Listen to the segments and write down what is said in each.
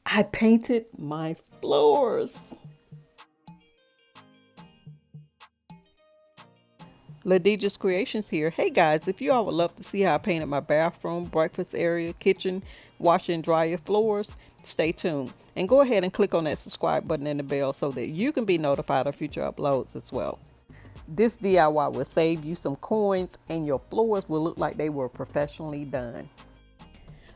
I painted my floors. LadeiJah's Creations here. Hey guys, if you all would love to see how I painted my bathroom, breakfast area, kitchen, wash and dry your floors, stay tuned. And go ahead and click on that subscribe button and the bell so that you can be notified of future uploads as well. This DIY will save you some coins and your floors will look like they were professionally done.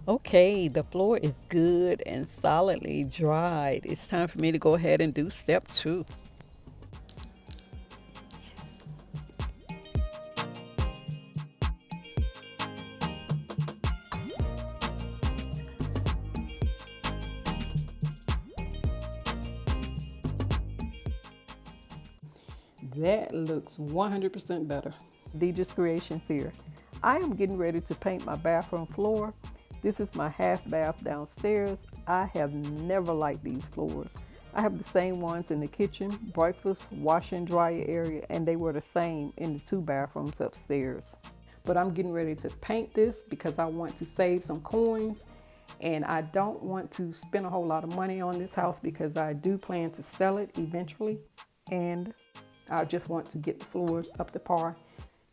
Okay, the floor is good and solidly dried. It's time for me to go ahead and do step 2. That looks 100% better. LadeiJah's Creations here. I am getting ready to paint my bathroom floor. This is my half bath downstairs. I have never liked these floors. I have the same ones in the kitchen, breakfast, wash and dryer area, and they were the same in the 2 bathrooms upstairs. But I'm getting ready to paint this because I want to save some coins, and I don't want to spend a whole lot of money on this house because I do plan to sell it eventually, and I just want to get the floors up to par,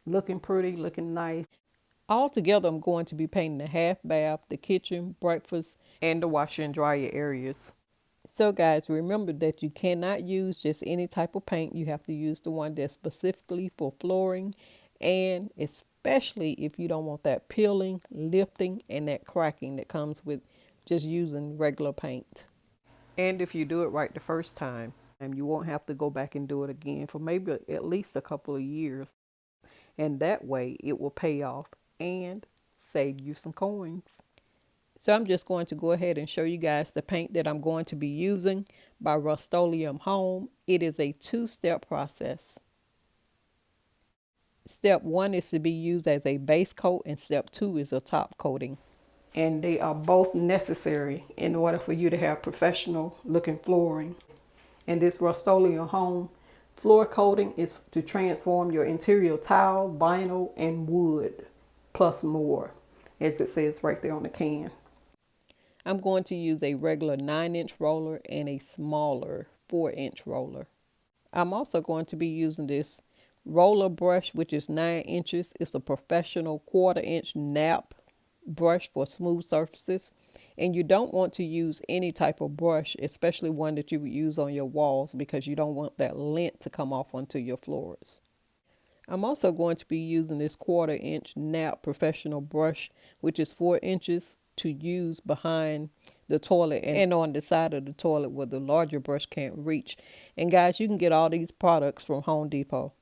looking pretty, looking nice. Altogether, I'm going to be painting the half bath, the kitchen, breakfast, and the washer and dryer areas. So guys, remember that you cannot use just any type of paint. You have to use the one that's specifically for flooring, and especially if you don't want that peeling, lifting, and that cracking that comes with just using regular paint. And if you do it right the first time, and you won't have to go back and do it again for maybe at least a couple of years. And that way it will pay off and save you some coins. So I'm just going to go ahead and show you guys the paint that I'm going to be using by Rust-Oleum Home. It is a 2-step process. Step 1 is to be used as a base coat, and step 2 is a top coating. And they are both necessary in order for you to have professional looking flooring. And this Rust-Oleum Home floor coating is to transform your interior tile, vinyl, and wood, plus more, as it says right there on the can. I'm going to use a regular 9-inch roller and a smaller 4-inch roller. I'm also going to be using this roller brush, which is 9 inches. It's a professional 1/4-inch nap brush for smooth surfaces. And you don't want to use any type of brush, especially one that you would use on your walls, because you don't want that lint to come off onto your floors. I'm also going to be using this 1/4-inch nap professional brush, which is 4 inches, to use behind the toilet and on the side of the toilet where the larger brush can't reach. And guys, you can get all these products from Home Depot.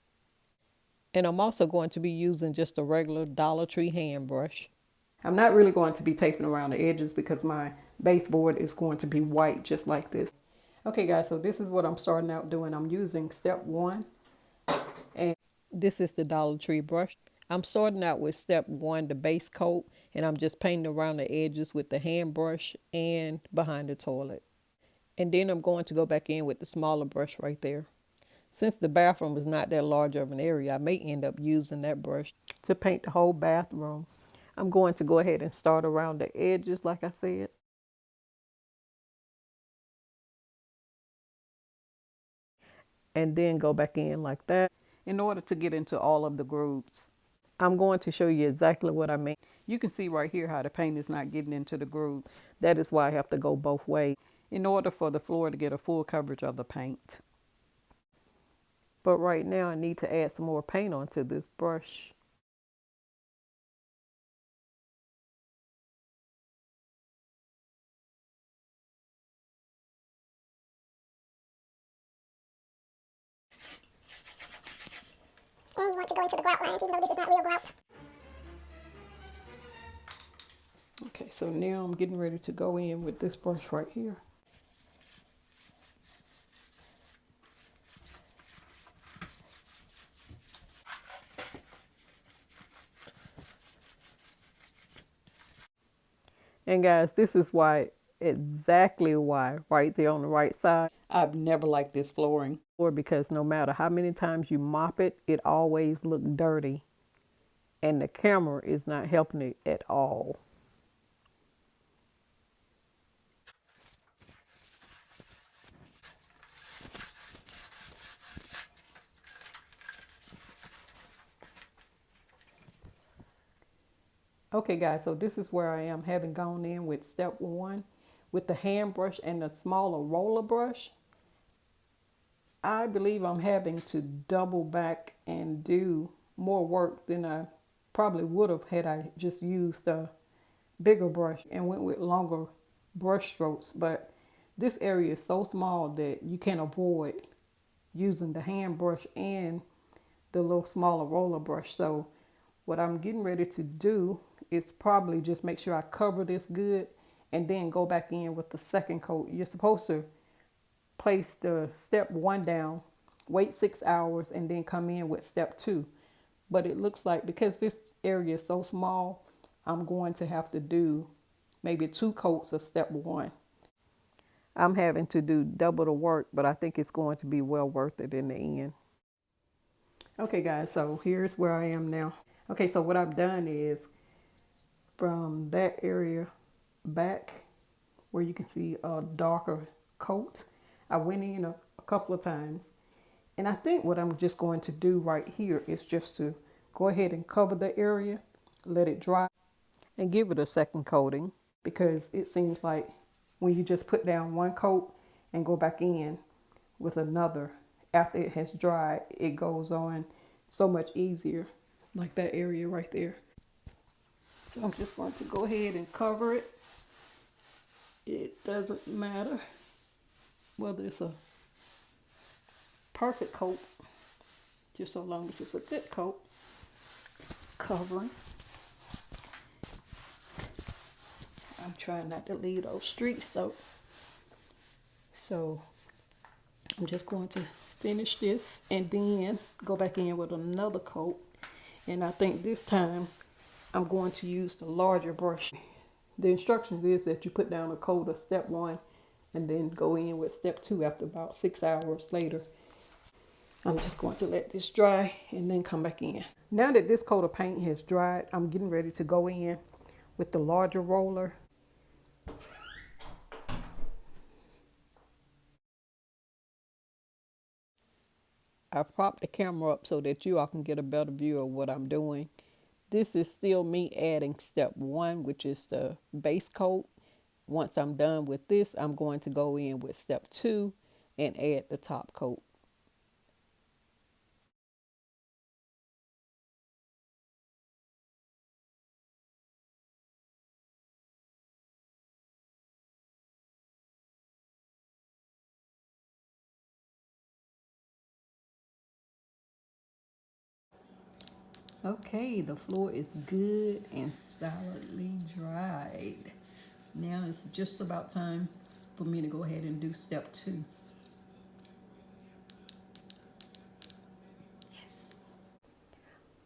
And I'm also going to be using just a regular Dollar Tree hand brush. I'm not really going to be taping around the edges because my baseboard is going to be white just like this. Okay guys, so this is what I'm starting out doing. I'm using step 1, and this is the Dollar Tree brush. I'm starting out with step 1, the base coat, and I'm just painting around the edges with the hand brush and behind the toilet. And then I'm going to go back in with the smaller brush right there. Since the bathroom is not that large of an area, I may end up using that brush to paint the whole bathroom. I'm going to go ahead and start around the edges like I said. And then go back in like that in order to get into all of the grooves. I'm going to show you exactly what I mean. You can see right here how the paint is not getting into the grooves. That is why I have to go both ways in order for the floor to get a full coverage of the paint. But right now I need to add some more paint onto this brush. And you want to go into the grout lines, even though this is not real grout. Okay, so now I'm getting ready to go in with this brush right here. And guys, this is why, exactly why, right there on the right side, I've never liked this flooring. Or because no matter how many times you mop it, it always looks dirty. And the camera is not helping it at all. Okay guys, so this is where I am, having gone in with step one with the hand brush and the smaller roller brush. I believe I'm having to double back and do more work than I probably would have had I just used a bigger brush and went with longer brush strokes. But this area is so small that you can't avoid using the hand brush and the little smaller roller brush. So what I'm getting ready to do is probably just make sure I cover this good and then go back in with the second coat. You're supposed to place the step one down, wait 6 hours, and then come in with step two. But it looks like because this area is so small, I'm going to have to do maybe 2 coats of step one. I'm having to do double the work, but I think it's going to be well worth it in the end. Okay guys, so here's where I am now. Okay, so what I've done is from that area back where you can see a darker coat, I went in a couple of times. And I think what I'm just going to do right here is just to go ahead and cover the area, let it dry, and give it a second coating, because it seems like when you just put down one coat and go back in with another, after it has dried, it goes on so much easier, like that area right there. So I'm just going to go ahead and cover it. It doesn't matter whether it's a perfect coat, just so long as it's a good coat covering. I'm trying not to leave those streaks though. So I'm just going to finish this and then go back in with another coat. And I think this time I'm going to use the larger brush. The instructions is that you put down a coat of step one and then go in with step two after about 6 hours later. I'm just going to let this dry and then come back in. Now that this coat of paint has dried, I'm getting ready to go in with the larger roller. I propped the camera up so that you all can get a better view of what I'm doing. This is still me adding step one, which is the base coat. Once I'm done with this, I'm going to go in with step two and add the top coat. Okay, the floor is good and solidly dried. Now it's just about time for me to go ahead and do step two. Yes.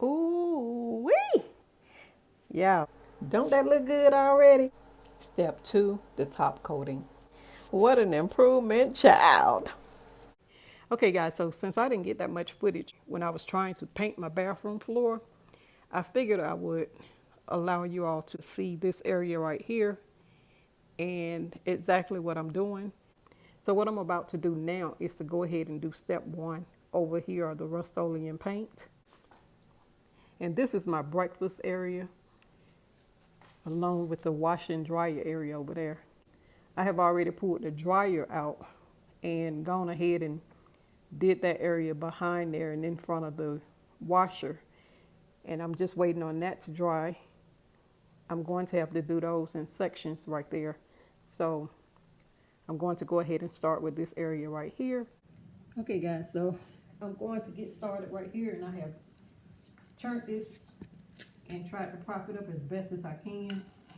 Ooh wee! Yeah, don't that look good already? Step two, the top coating. What an improvement, child. Okay guys, so since I didn't get that much footage when I was trying to paint my bathroom floor, I figured I would allow you all to see this area right here and exactly what I'm doing. So what I'm about to do now is to go ahead and do step one. Over here are the Rust-Oleum paint. And this is my breakfast area, along with the wash and dryer area over there. I have already pulled the dryer out and gone ahead and did that area behind there and in front of the washer. And I'm just waiting on that to dry. I'm going to have to do those in sections right there. So I'm going to go ahead and start with this area right here. Okay guys, so I'm going to get started right here, and I have turned this and tried to prop it up as best as I can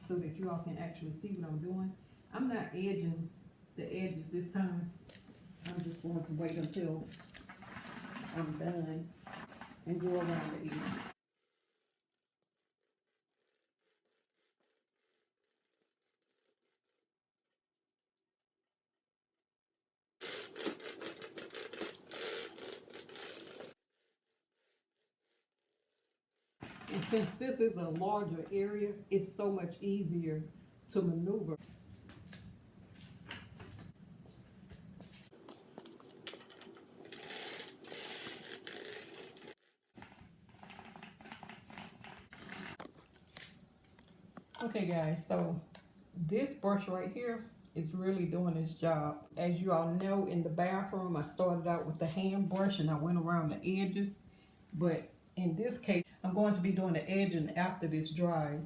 so that you all can actually see what I'm doing. I'm not edging the edges this time. I'm just going to wait until I'm done and go around the edge. And since this is a larger area, it's so much easier to maneuver. Okay guys, so this brush right here is really doing its job. As you all know, in the bathroom, I started out with the hand brush and I went around the edges. But in this case, I'm going to be doing the edging after this dries.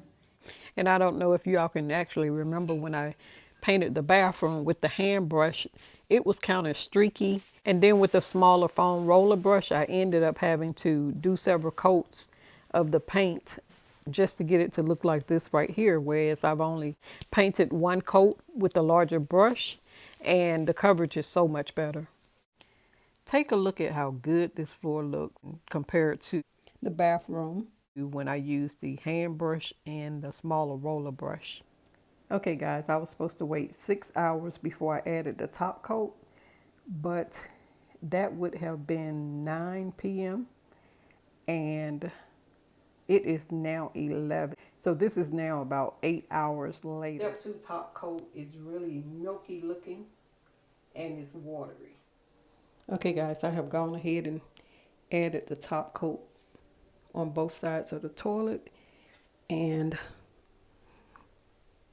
And I don't know if y'all can actually remember when I painted the bathroom with the hand brush, it was kind of streaky. And then with the smaller foam roller brush, I ended up having to do several coats of the paint just to get it to look like this right here. Whereas I've only painted one coat with a larger brush and the coverage is so much better. Take a look at how good this floor looks compared to the bathroom when I used the hand brush and the smaller roller brush. Okay guys, I was supposed to wait 6 hours before I added the top coat, but that would have been 9 p.m. and it is now 11. So this is now about 8 hours later. Step 2 top coat is really milky looking and it's watery. Okay guys, I have gone ahead and added the top coat on both sides of the toilet, and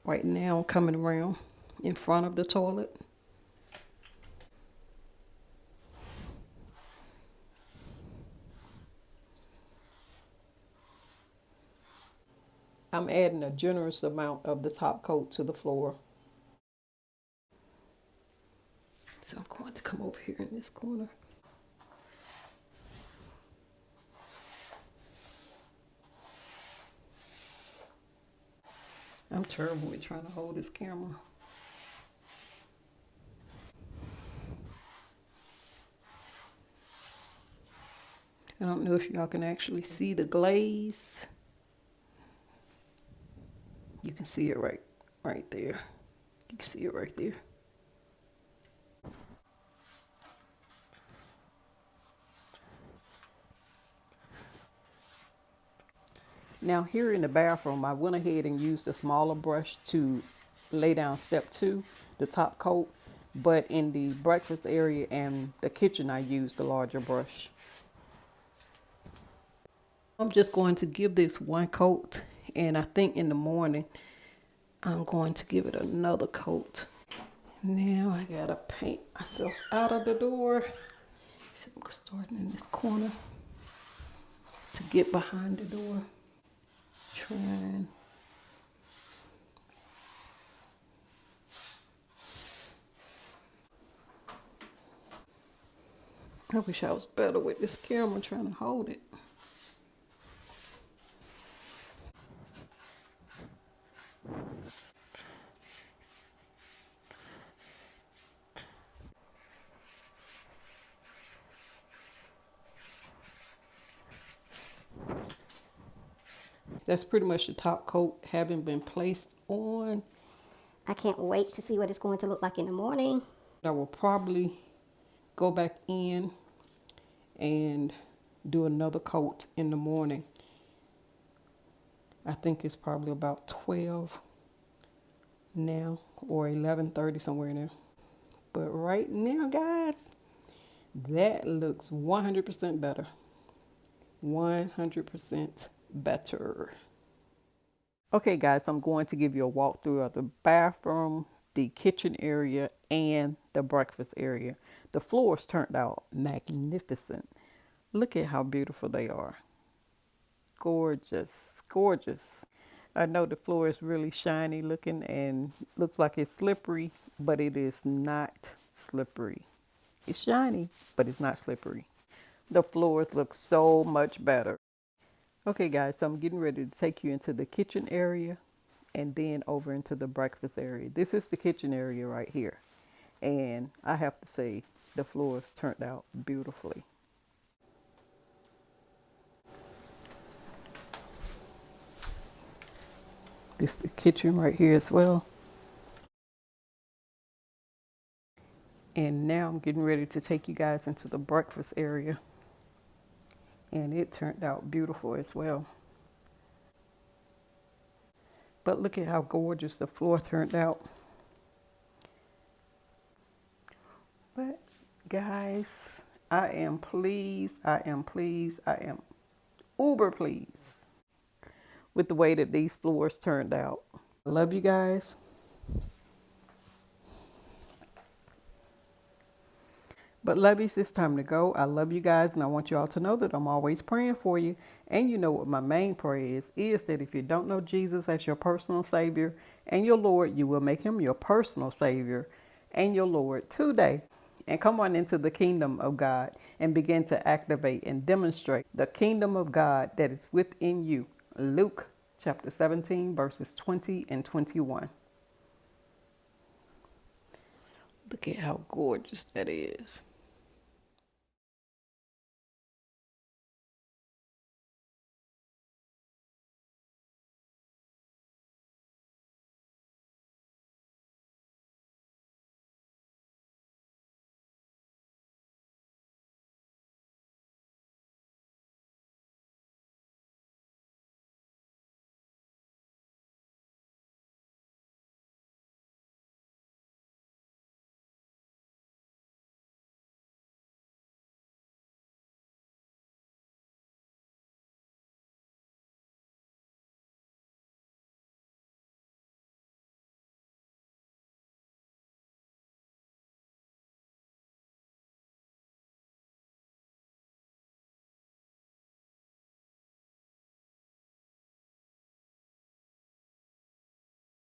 right now I'm coming around in front of the toilet. I'm adding a generous amount of the top coat to the floor. So I'm going to come over here in this corner. I'm terrible with trying to hold this camera. I don't know if y'all can actually see the glaze. You can see it right there. You can see it right there. Now here in the bathroom, I went ahead and used a smaller brush to lay down step 2, the top coat. But in the breakfast area and the kitchen, I used the larger brush. I'm just going to give this one coat, and I think in the morning, I'm going to give it another coat. Now I gotta paint myself out of the door. So I'm starting in this corner to get behind the door. Trying. I wish I was better with this camera trying to hold it. That's pretty much the top coat having been placed on. I can't wait to see what it's going to look like in the morning. I will probably go back in and do another coat in the morning. I think it's probably about 12 now or 11:30, somewhere in there. But right now, guys, that looks 100% better. 100% better. Okay guys, I'm going to give you a walkthrough of the bathroom, the kitchen area, and the breakfast area. The floors turned out magnificent. Look at how beautiful they are. Gorgeous, gorgeous. I know the floor is really shiny looking and looks like it's slippery, but it is not slippery. It's shiny, but it's not slippery. The floors look so much better. Okay guys, so I'm getting ready to take you into the kitchen area and then over into the breakfast area. This is the kitchen area right here. And I have to say, the floors turned out beautifully. This is the kitchen right here as well. And now I'm getting ready to take you guys into the breakfast area. And it turned out beautiful as well. But look at how gorgeous the floor turned out. But guys, I am pleased. I am pleased. I am uber pleased with the way that these floors turned out. I love you guys. But lovies, it's time to go. I love you guys, and I want you all to know that I'm always praying for you. And you know what my main prayer is that if you don't know Jesus as your personal Savior and your Lord, you will make him your personal Savior and your Lord today. And come on into the kingdom of God and begin to activate and demonstrate the kingdom of God that is within you. Luke chapter 17, verses 20 and 21. Look at how gorgeous that is.